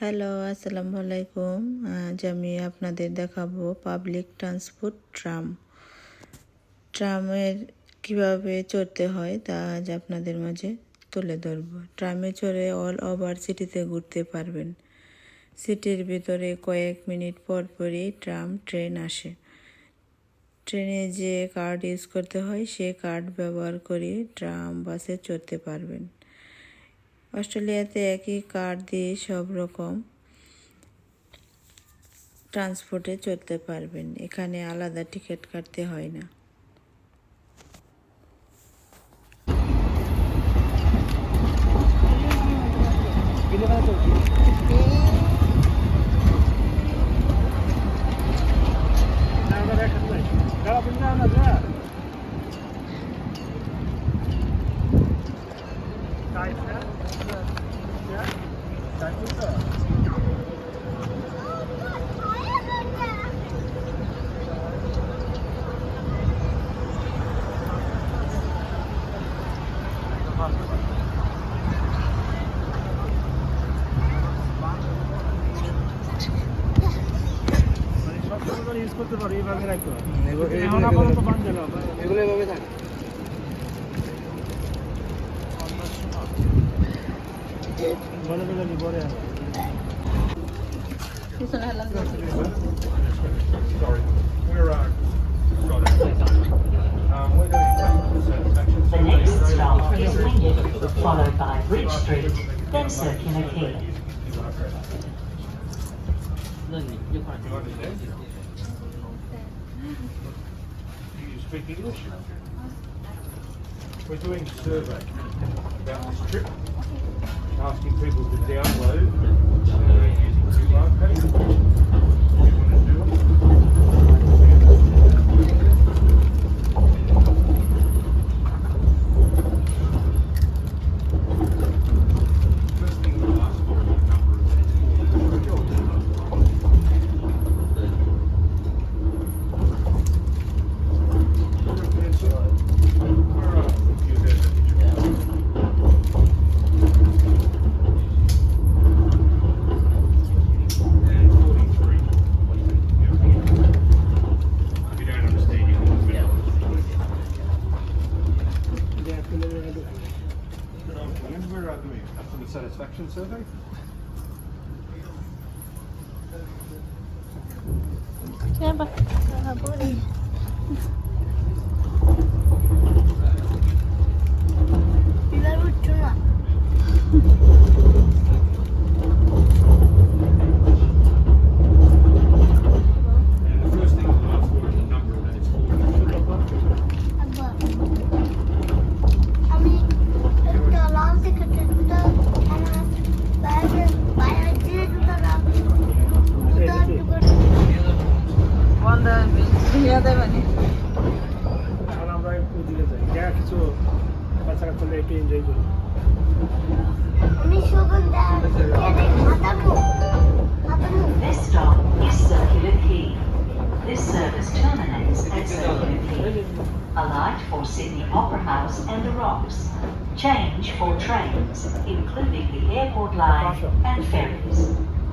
Hello, আসসালামু আলাইকুম। আজ আমি আপনাদের দেখাবো পাবলিক ট্রান্সপোর্ট ট্রামের কিভাবে চড়তে হয় তা আজ আপনাদের মাঝে তুলে ধরব। ট্রামে চড়ে অল ওভার সিটিতে ঘুরতে পারবেন। সিটির ভিতরে কয়েক মিনিট পর পরই ট্রেন আসে। ট্রেনে যে কার্ড ইউজ করতে হয় সে কার্ড ব্যবহার করে ট্রাম বাসে চড়তে পারবেন। অস্ট্রেলিয়াতে একই কার্ড দিয়ে সব রকম ট্রান্সপোর্টে চড়তে পারবেন। এখানে আলাদা টিকিট কাটতে হয় না। ইউজ করতে পারো, এইভাবে রাখতে হবে। এখন আপাতত বান গেল এগুলো এভাবে থাকে। বলে বলে নি পরে আর Sorry, we're The next stop is Wingate, followed by Bridge Street, then Circular Quay. You speak English? We're doing a survey about this trip, asking people to download using QR codes. You want to do it? First thing we'll ask for is a number of satisfaction survey. And the first thing we'll ask for is a number of minutes. এখন আমরা একটু দিকে যাই, যা কিছু বাচ্চা কাচ্চা একটু এনজয় করি। This stop is Circular Quay. This service terminates at Circular Quay. Alight for Sydney Opera House and the Rocks. Change for trains, including the airport line and ferries.